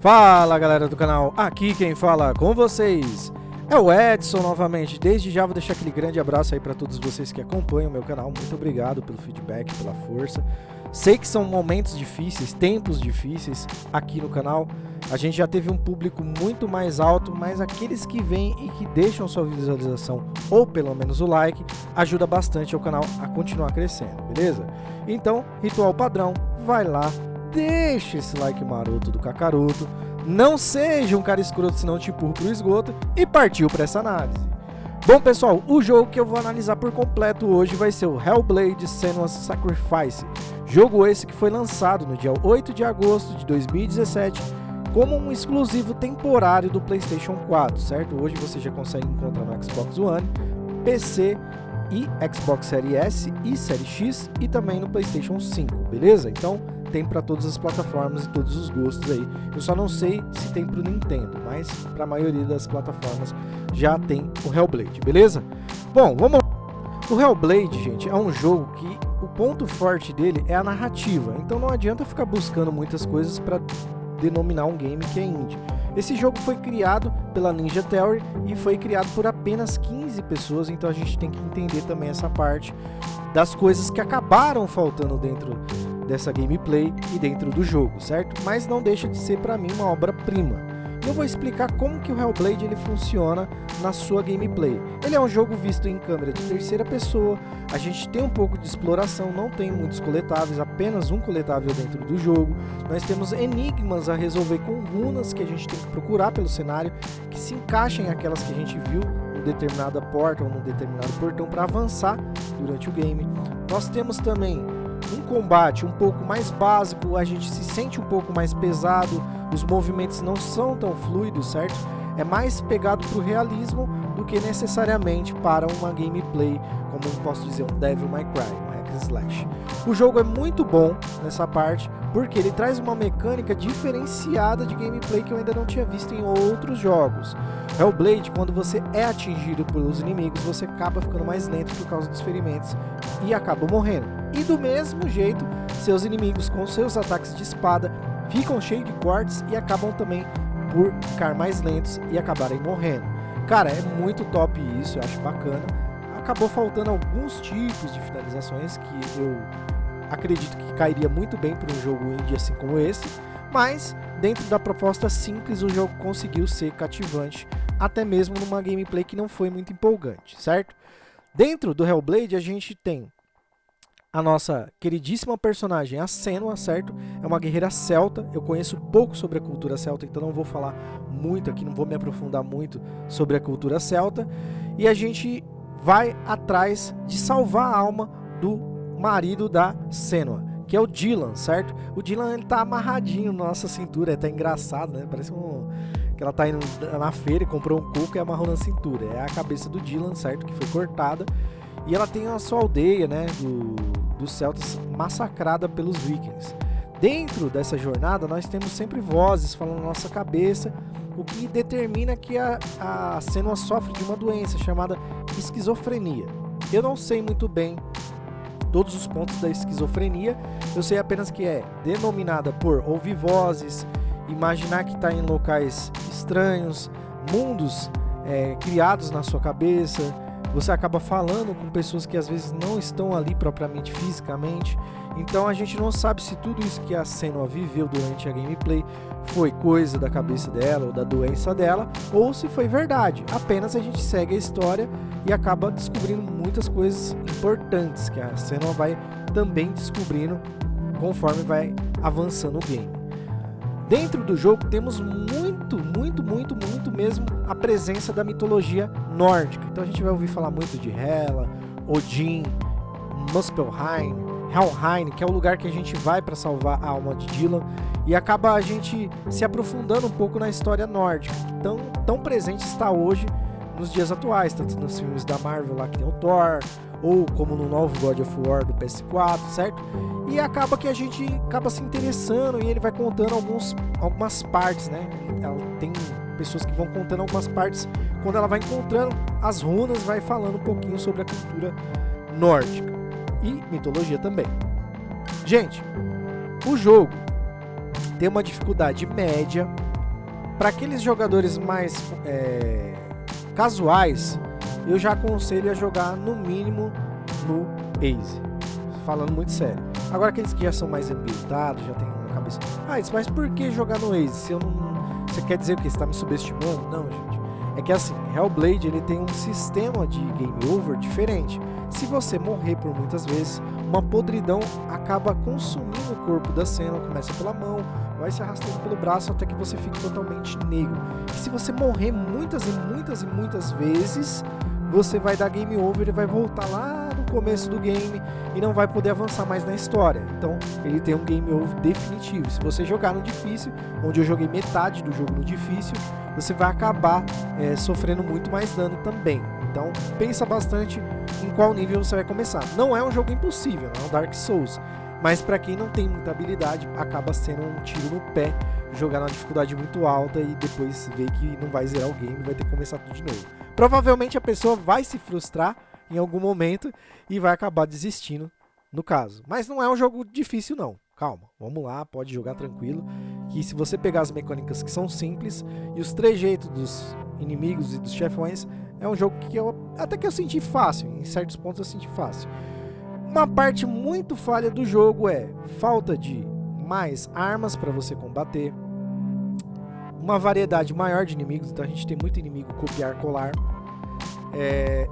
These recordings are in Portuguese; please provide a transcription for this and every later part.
Fala galera do canal, aqui quem fala com vocês é o Edson novamente. Desde já vou deixar aquele grande abraço aí para todos vocês que acompanham o meu canal. Muito obrigado pelo feedback, pela força. Sei que são momentos difíceis, tempos difíceis aqui no canal. A gente já teve um público muito mais alto, mas aqueles que vêm e que deixam sua visualização ou pelo menos o like ajuda bastante o canal a continuar crescendo, beleza? Então, ritual padrão, vai lá, deixa esse like maroto do Kakaroto, não seja um cara escroto senão te empurro pro esgoto e partiu para essa análise. Bom pessoal, o jogo que eu vou analisar por completo hoje vai ser o Hellblade: Senua's Sacrifice. Jogo esse que foi lançado no dia 8 de agosto de 2017 como um exclusivo temporário do PlayStation 4, certo? Hoje você já consegue encontrar no Xbox One, PC e Xbox Series S e Series X e também no PlayStation 5, beleza? Então tem para todas as plataformas e todos os gostos aí. Eu só não sei se tem para o Nintendo, mas para a maioria das plataformas já tem o Hellblade, beleza? Bom, vamos lá. O Hellblade, gente, é um jogo que o ponto forte dele é a narrativa. Então não adianta ficar buscando muitas coisas para denominar um game que é indie. Esse jogo foi criado pela Ninja Theory e foi criado por apenas 15 pessoas, então a gente tem que entender também essa parte das coisas que acabaram faltando dentro dessa gameplay e dentro do jogo, certo? Mas não deixa de ser para mim uma obra-prima. Eu vou explicar como que o Hellblade ele funciona na sua gameplay. Ele é um jogo visto em câmera de terceira pessoa, a gente tem um pouco de exploração, não tem muitos coletáveis, apenas um coletável dentro do jogo. Nós temos enigmas a resolver com runas que a gente tem que procurar pelo cenário, que se encaixem aquelas que a gente viu em determinada porta ou num determinado portão para avançar durante o game. Nós temos também um combate um pouco mais básico, a gente se sente um pouco mais pesado, os movimentos não são tão fluidos, certo? É mais pegado para o realismo do que necessariamente para uma gameplay, como eu posso dizer, um Devil May Cry, um hack and slash. O jogo é muito bom nessa parte, porque ele traz uma mecânica diferenciada de gameplay que eu ainda não tinha visto em outros jogos. Hellblade, quando você é atingido pelos inimigos, você acaba ficando mais lento por causa dos ferimentos e acaba morrendo. E do mesmo jeito, seus inimigos com seus ataques de espada ficam cheios de cortes e acabam também por ficar mais lentos e acabarem morrendo. Cara, é muito top isso, eu acho bacana. Acabou faltando alguns tipos de finalizações que eu acredito que cairia muito bem para um jogo indie assim como esse, mas dentro da proposta simples o jogo conseguiu ser cativante, até mesmo numa gameplay que não foi muito empolgante, certo? Dentro do Hellblade a gente tem a nossa queridíssima personagem, a Senua, certo? É uma guerreira celta. Eu conheço pouco sobre a cultura celta, então não vou falar muito aqui, não vou me aprofundar muito sobre a cultura celta. E a gente vai atrás de salvar a alma do marido da Senua, que é o Dylan, certo? O Dylan ele tá amarradinho na nossa cintura, é até engraçado, né? Parece que ela tá indo na feira e comprou um coco e amarrou na cintura. É a cabeça do Dylan, certo? Que foi cortada. E ela tem a sua aldeia, né, dos celtas massacrada pelos vikings. Dentro dessa jornada nós temos sempre vozes falando na nossa cabeça, o que determina que a Senua sofre de uma doença chamada esquizofrenia. Eu não sei muito bem todos os pontos da esquizofrenia, eu sei apenas que é denominada por ouvir vozes, imaginar que está em locais estranhos, mundos criados na sua cabeça. Você acaba falando com pessoas que às vezes não estão ali propriamente fisicamente. Então a gente não sabe se tudo isso que a Senua viveu durante a gameplay foi coisa da cabeça dela ou da doença dela, ou se foi verdade. Apenas a gente segue a história e acaba descobrindo muitas coisas importantes que a Senua vai também descobrindo conforme vai avançando o game. Dentro do jogo temos muito mesmo a presença da mitologia nórdica. Então a gente vai ouvir falar muito de Hela, Odin, Muspelheim, Helheim, que é o lugar que a gente vai para salvar a alma de Dylan, e acaba a gente se aprofundando um pouco na história nórdica, que tão presente está hoje nos dias atuais, tanto nos filmes da Marvel lá que tem o Thor, ou como no novo God of War do PS4, certo? E acaba que a gente acaba se interessando e ele vai contando algumas partes, né? Ela tem pessoas que vão contando algumas partes, quando ela vai encontrando as runas, vai falando um pouquinho sobre a cultura nórdica e mitologia também. Gente, o jogo tem uma dificuldade média, Para aqueles jogadores mais casuais, eu já aconselho a jogar no mínimo no Easy, falando muito sério. Agora aqueles que já são mais ambientados, já tem na cabeça, mas por que jogar no Easy? Se eu não... Você quer dizer o que? Você está me subestimando? Não, gente. É que assim, Hellblade ele tem um sistema de game over diferente. Se você morrer por muitas vezes, uma podridão acaba consumindo o corpo da cena, começa pela mão, vai se arrastando pelo braço até que você fique totalmente negro. E se você morrer muitas e muitas vezes, você vai dar game over e vai voltar lá no começo do game e não vai poder avançar mais na história. Então ele tem um game over definitivo. Se você jogar no difícil, onde eu joguei metade do jogo no difícil, você vai acabar sofrendo muito mais dano também. Então pensa bastante em qual nível você vai começar. Não é um jogo impossível, não é um Dark Souls, mas para quem não tem muita habilidade, acaba sendo um tiro no pé jogar numa dificuldade muito alta e depois ver que não vai zerar o game e vai ter que começar tudo de novo. Provavelmente a pessoa vai se frustrar em algum momento e vai acabar desistindo, no caso. Mas não é um jogo difícil não, calma, vamos lá, pode jogar tranquilo, que se você pegar as mecânicas que são simples e os trejeitos dos inimigos e dos chefões, é um jogo que até que eu senti fácil, em certos pontos eu senti fácil. Uma parte muito falha do jogo é falta de mais armas para você combater, uma variedade maior de inimigos, então a gente tem muito inimigo copiar-colar,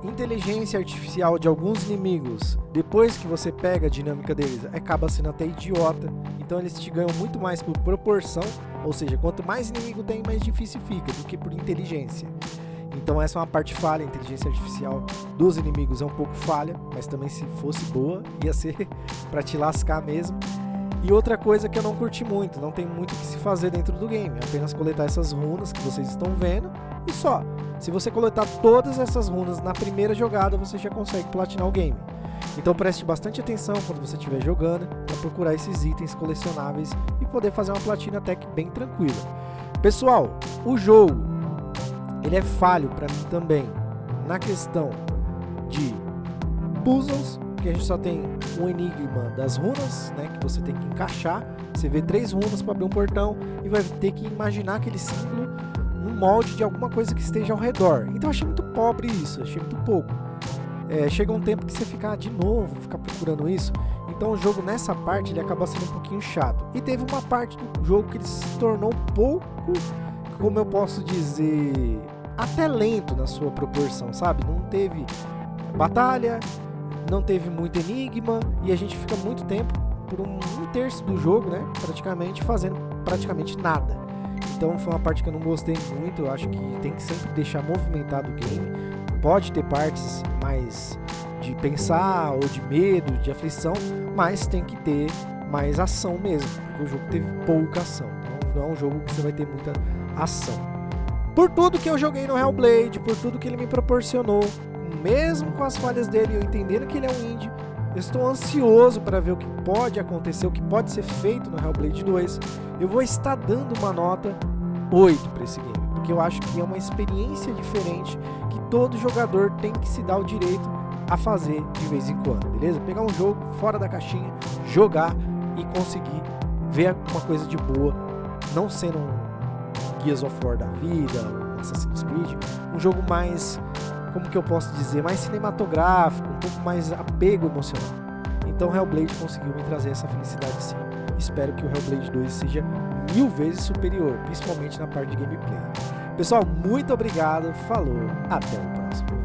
inteligência artificial de alguns inimigos, depois que você pega a dinâmica deles, acaba sendo até idiota, então eles te ganham muito mais por proporção, ou seja, quanto mais inimigo tem, mais difícil fica, do que por inteligência. Então essa é uma parte falha, a inteligência artificial dos inimigos é um pouco falha, mas também se fosse boa, ia ser pra te lascar mesmo. E outra coisa que eu não curti muito, não tem muito o que se fazer dentro do game, é apenas coletar essas runas que vocês estão vendo e só. Se você coletar todas essas runas na primeira jogada, você já consegue platinar o game. Então preste bastante atenção quando você estiver jogando para procurar esses itens colecionáveis e poder fazer uma platina até que bem tranquila. Pessoal, o jogo ele é falho para mim também na questão de puzzles, que a gente só tem um enigma das runas, né, que você tem que encaixar. Você vê 3 runas para abrir um portão e vai ter que imaginar aquele símbolo no molde de alguma coisa que esteja ao redor. Então eu achei muito pobre isso, achei muito pouco. Chega um tempo que você fica de novo, ficar procurando isso. Então o jogo nessa parte ele acaba sendo um pouquinho chato. E teve uma parte do jogo que ele se tornou um pouco, como eu posso dizer, até lento na sua proporção, sabe? Não teve batalha, não teve muito enigma e a gente fica muito tempo, por um terço do jogo, né, praticamente, fazendo praticamente nada. Então foi uma parte que eu não gostei muito, eu acho que tem que sempre deixar movimentado o game. Pode ter partes mais de pensar ou de medo, de aflição, mas tem que ter mais ação mesmo, porque o jogo teve pouca ação, então não é um jogo que você vai ter muita ação. Por tudo que eu joguei no Hellblade, por tudo que ele me proporcionou, mesmo com as falhas dele, eu entendendo que ele é um indie, eu estou ansioso para ver o que pode acontecer, o que pode ser feito no Hellblade 2. Eu vou estar dando uma nota 8 para esse game, porque eu acho que é uma experiência diferente que todo jogador tem que se dar o direito a fazer de vez em quando, beleza? Pegar um jogo fora da caixinha, jogar e conseguir ver uma coisa de boa, não sendo um Gears of War da vida, um Assassin's Creed, um jogo mais, como que eu posso dizer, mais cinematográfico, um pouco mais apego emocional. Então Hellblade conseguiu me trazer essa felicidade sim. Espero que o Hellblade 2 seja 1000 vezes superior, principalmente na parte de gameplay. Pessoal, muito obrigado, falou, até o próximo.